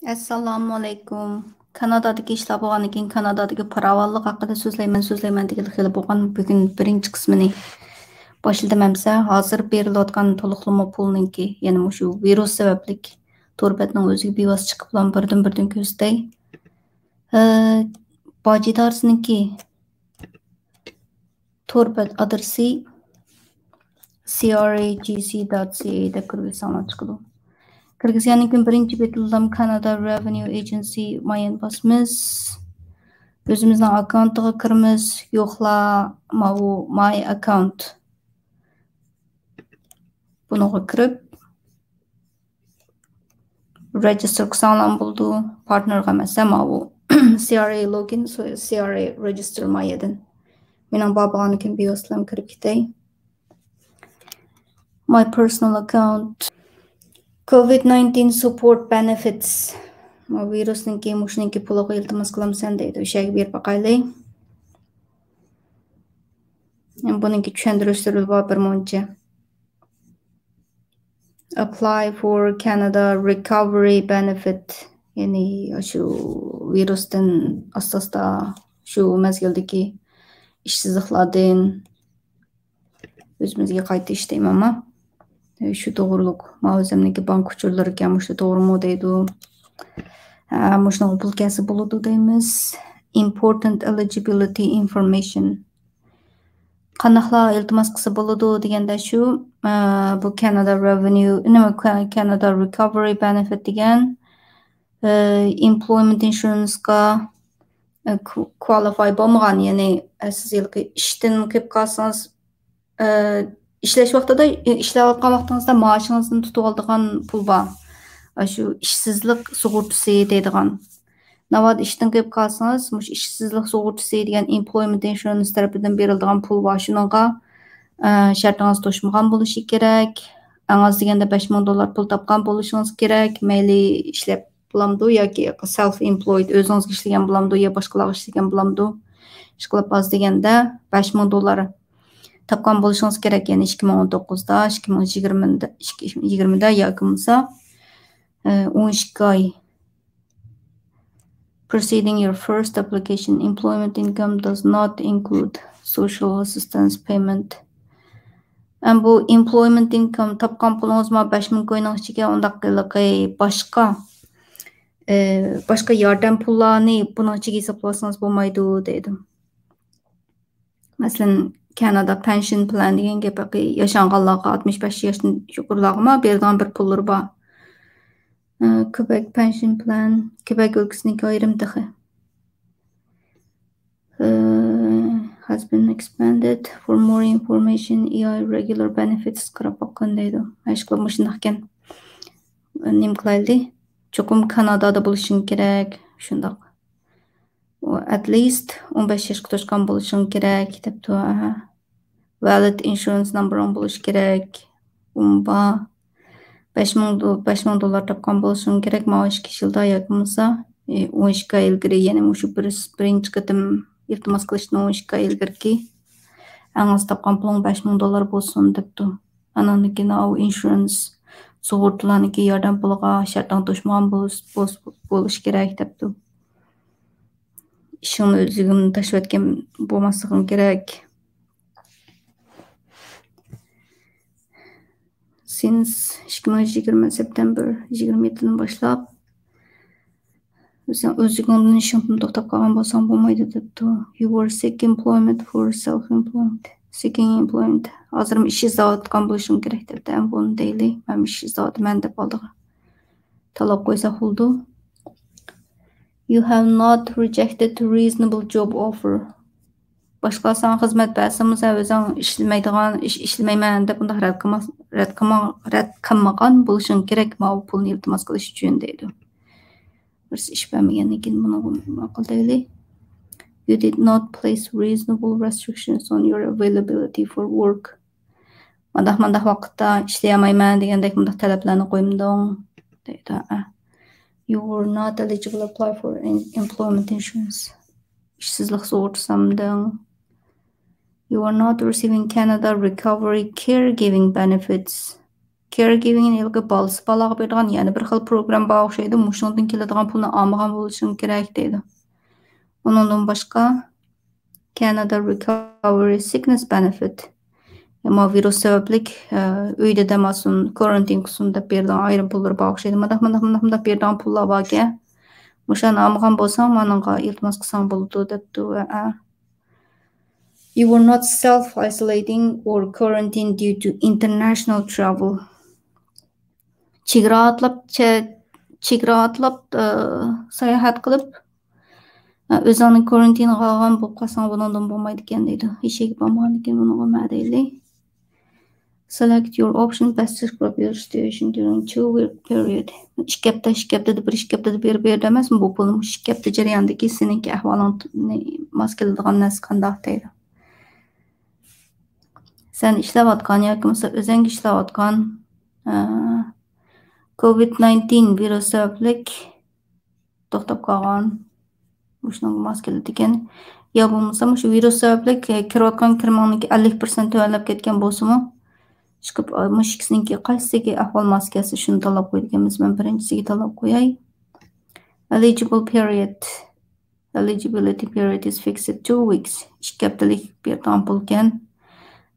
Assalomu alaykum. Kanadadagi ishlar bo'lgandan keyin Kanadadagi farovonlik haqida so'zlayman degan xili bo'lgan bugun birinchi qismini boshladim. Hozir berilayotgan to'liqlama pulninki, ya'ni shu virus sabablik to'rbetning o'ziga bevosita chiqib bilan birdan ko'zday. Bajidarsiniki to'rbet adresi cragc.ca deb kirgizsanglar chiqadi. Kırgızistan birinci betildim Canada Revenue Agency mayen basmız. Özümüzden account'a kırmız. Yoxla my account. Bunu kırıp register kısanlan buldu. Partner gamese bu CRA login so CRA register mayedin. Benim babağını kim biyoslam kırıp gitey. My personal account. COVID-19 support benefits. Virusninki mushninki pulaga iltimos qilamsan deydi. O'shaga berib boqaylik. Buningki tushuntirishtirilib bor birmuncha. Apply for Canada recovery benefit. Ya'ni shu virusdan asosda shu mezgildagi ishsizliklardan o'zimizga qayta ishlaymanmi? Şu doğruluk. Mağazamdaki bank uçurları gelmişti. Doğru mu deydi? Muşna pulkası buludu deyimiz. Important eligibility information. Qanaqla iltimas qısa buludu degende şu bu Canada Revenue, Canada Recovery Benefit degen employment insurance'ga qualify bo'lmagan, ya'ni siz ishdan kelib qolsangiz İşleş vaqtida ishlayotgan vaqtingizda maoshingizni tutib oladigan pul bor. Shu ishsizlik sug'urtasi deydigan. Navbat ishdan kelib qolsangiz, mush ishsizlik sug'urtasi degan employment insurance tarafidan beriladigan pul bor. Shuningga shartingiz to'shmagan bo'lishi kerak. Angiz deganda $5000 pul topgan bo'lishingiz kerak. Mayli ishlab bulamdi yoki self employed o'zingizga ishlagan bulamdi yo boshqalarga ishlagan bulamdi. Ish qilib baz deganda $5000 tapgan bo'lishingіз kerak, ya'ni 2019da, 2020da yoki bo'lsa 12 oy. Proceeding your first application, employment income does not include social assistance payment. Bu employment income tapgan pulingiz 5000 ko'yning ichiga undaqligi boshqa yordam pullarni buning ichiga hisoblasangiz bo'lmaydi deydi. Masalan, Canada pension plan degan gapaki yaşanğanlarga 65 yaşdan yuqorilarga beradigan bir pullar bor. Quebec pension plan, Quebec өлkәсенеке ayrim tig'i. Has been expanded. For more information, EI regular benefits qarab bakkan deydi. Aşkla müşündəkken nim qilaydi. Çoxum Kanadada bo'lishing kerak, shundaq. At least 15 yoshga to'shgan bo'lishing kerak debdi. Valid insurance number bo'lishi kerak. Umba $5000 topgan bo'lishing kerak. Maosh kishilda yoki bo'lsa 12 oy ilgari, ya'ni shu birinchi qatim iltimos qilishni 12 oy ilgari angiz topgan puling $5000 bo'lsin debdi. Anandagi insurance sug'urtalarniki yordam puliga shartdan to'shmagan bo'lishi kerak debdi. Ishimni o'zim tashlab o'tgan bo'lmasligim kerak. Since 2020 September 27'den başlap o'zingizning ishingni to'xtab qolgan bo'lsang bo'lmaydi debdi. You were seeking employment for self-employed. Seeking employment. Hozir ish izlayotgan bo'lishim kerak debdi. Buni deyli. Men ish izlayapman deb oldi. Talab qo'ysa bo'ldi. You have not rejected a reasonable job offer. Başqasına xizmət bəsimizə özün işləməyən də bunda rədd qılmağan buluşun gerək bu pulunu iltimas qilish üçün deydi. Bir iş bəməyəndən keyin bunu maqul deyli. You did not place reasonable restrictions on your availability for work. Mandaq vaqtda işləyəməyən deyəndək bundaq tələblərini qoymdun deydi. You were not eligible to apply for employment insurance. İşsizlik sığortasamdan. You are not receiving Canada Recovery Caregiving Benefits. caregiving ilgi balsı balağı berdiğen yani bir xil program bağı oxşaydı. Muşundan keladigan pulni almagan boluşun kerak deydi. Onundan başka Canada Recovery Sickness Benefit. Ama virus sebeplik uyda demasın, karantin kusunda berdiğen ayrım pulları bağı oxşaydı. Mıdak berdiğen pulla bağı Muşan almagan bolsam mananga iltimas qısan boludu depdi. You were not self-isolating or quarantined due to international travel. Çigra atlap sayahat qılıp özünün karantini qalğan bu qasan bundan bolmaydı ekan deydi. Hiç şey bolmagan ekan bunu ma'dayli. Select your option best describe your situation during 2-week period. İşkepte de bir demez mi bu pulum işkepte jarayandaki seninki ahvalın maskeladigan nas qandaq deydi. Sen işləvatqan yoki mesela özün işləvatqan COVID-19 virus sebeplik to'xtab qolgan muşunun maskeladi ekan. Ya bo'lmasa shu virus sebeplik kirayotgan kirmoniki 50% tövəllab ketgan bo'lsa-mu, chiqib mush ikkisiniki qaysisiga ahvol maskasi shuni tanlab qo'yganmiz. Men birinchisiga tanlab qo'yay. Eligibility period is fixed 2 weeks. 2 haftalik bir tampol ekan.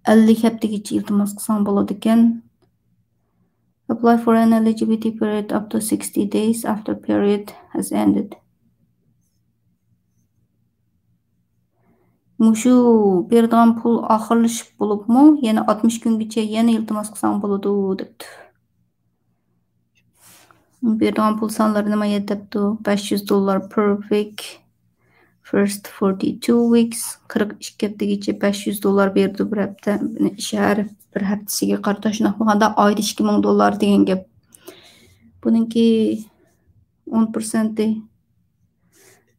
50 haftagacha iltimos qilsang bo'ladi ekan. Apply for an eligibility period up to 60 days after period has ended. Mushu berdiğan pul ahırlashib bo'libmi, yana 60 kungacha yana iltimos qilsang bo'ladi debdi. Berdiğan pul sonlari nima debdi? $500 per week. First 42 weeks 42 haftagacha $500 berdi bir hafta. Shahar bir haftasiga qarata shunaqa bo'lganda oyda $2000 degan gap. Buningki 10%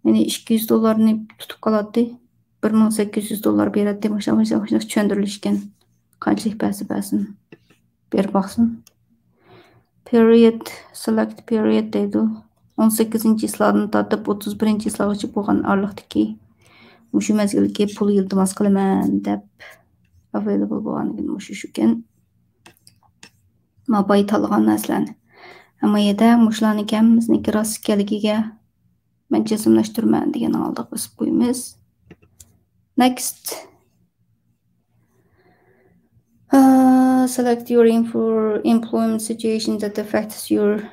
yani $200 tutib qoladi. $1800 beradi deb o'sha tushuntirilishgan. Qanchalik ba'zi berib boqsin. Period select period deydi. 18-yillardan tortib 31-yillargacha bo'lgan araliqdagi mushu mezgilga pul iltimos qilaman deb available bo'lganligini mushu ekan. Mabay tanlagan narsalarni. Ammo yerda mushlarni kamizniki rostligiga men jazmlashtirman degan oldiq bosib qo'yamiz. Next. Select your employment situation that affects your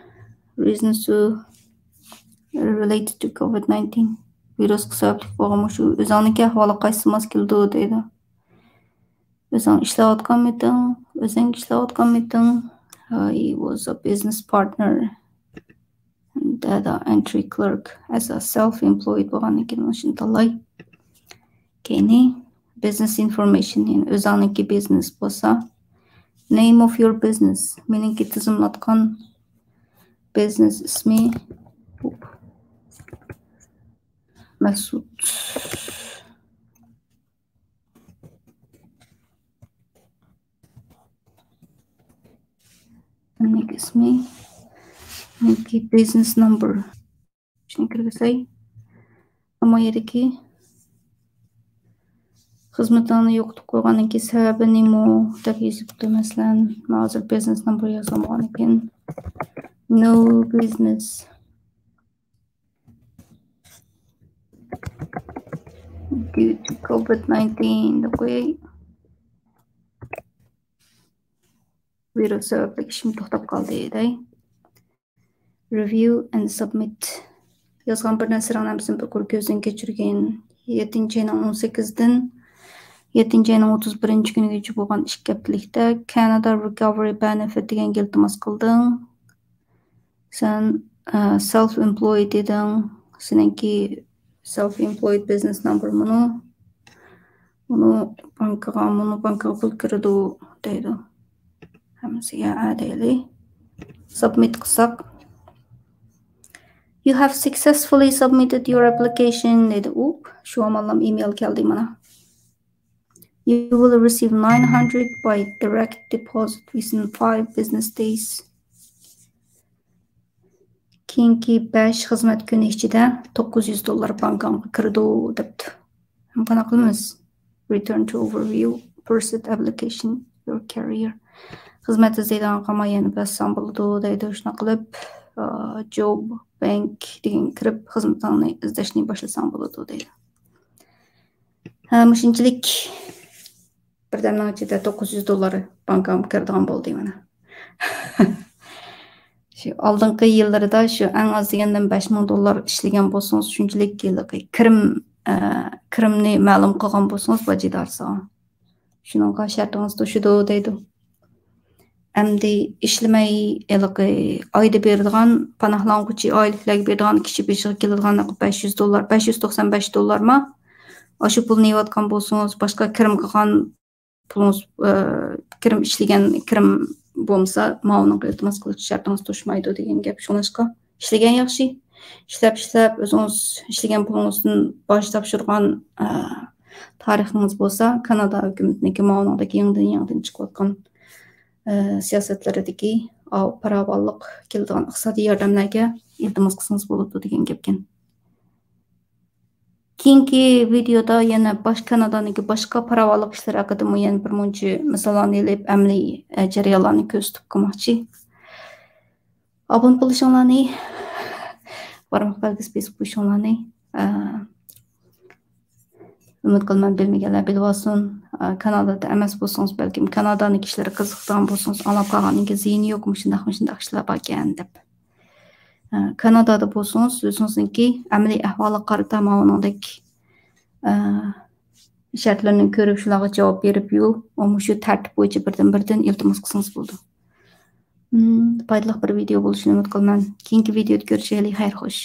reasons to related to COVID-19. Virus sababli bo'lgan shu o'zingizga ahvoli qaysi mos keldi deydi. O'zing ishlayotganmiding? He was a business partner and data entry clerk as a self-employed bo'lganligini shuni tanlay. Keyini business information yani o'zingniki business bo'lsa name of your business meningki tizimlatgan business ismi Mesut. Meningki ismi meningki business number shuni kirgizay. Ammo yerdagi xizmatlarni yo'qotib qo'ygandan sababi nima deb yozibdi. Masalan, hozir business number yozilgan ekan. No business. Due to COVID-19 deb qo'yay. Virus sababli ishim to'xtab qoldi deydi. Review and submit. Yozgan bir narsani biz bir ko'zdan kechirgan 7/18dan 7/31 kunigacha bo'lgan 2 haftalikda Canada Recovery Benefit degan iltimos qilding. Sen self-employed eding. Seninki self-employed business number bunu bankaga pul kirdi deydi. Hammasiga deydi. Submit qilsak. You have successfully submitted your application deydi. Shu amallam email keldi mana. You will receive 900 by direct deposit within 5 business days. Keyingi 5 xizmat kuni ichida $900 bankamga kirdi debdi. Qanaqa qilamiz? Return to overview, proceed application, your career. xizmat izlaydiganlarga yana bassam bo'ladi deydi. Shuna qilib job bank degan kirib xizmatlarni izlashni boshlasam bo'ladi deydi. Shunchalik birdamning ichida $900 bankam kirdigan bo'ldi mana. Şu oldingi yillarda shu eng az degandan $5000 ishlagan bo'lsangiz, shunchalik kirimni ma'lum qilgan bo'lsangiz, bajidarsa. Shuningga shartingiz to'shidi deydi. Endi ishlamay oyda beradigan panohlanguchi oyliklarga beradigan kishi beshiga keladigan $500, $595 mi? Shu pulni yeyotgan bo'lsangiz, boshqa kirim qilgan pulingiz, kirim ishlagan kirim bo'lmasa, ma'lum iltimos qilish shartingiz to'shmaydi degan gap. Shuningga ishlagan yaxshi. Ishlab o'zingiz ishlagan pulingizdan bosh topshirgan tarixingiz bo'lsa, Kanada hukumatiniki ma'lumdagi yangidan chiqayotgan siyosatlaridagi paravollik keladigan iqtisodiy yordamlarga iltimos qilsangiz bo'ladi degan gapkan. Keyingi videoda yana Kanadadagi boshqa paravollik ishlar haqida yana bir muncha misollarni elib, amaliy jarayonlarni ko'rsatib qo'ymoqchi. Obuna bo'lishinglarni, barmoq belgisi bosib qo'yishinglarni umid qilaman, bilmaganlar bilib olsin. Kanadada emas bo'lsangiz, balkim Kanadaning ishlari qiziqadigan bo'lsangiz, anglab qolganingiz ziyni yo'qmi, shundaq ishlar bor ekan deb. Kanadada bo'lsangiz, o'zingizniki amaliy ahvolga qarata ma'lumotdek shartlarni ko'rib, shularga javob berib yo'l, shu tartib bo'yicha birdan iltimos qilsangiz bo'ldi. Foydali bir video bo'lishini umid qilaman. Keyingi videoda ko'rishaylik. Xayr xo'sh.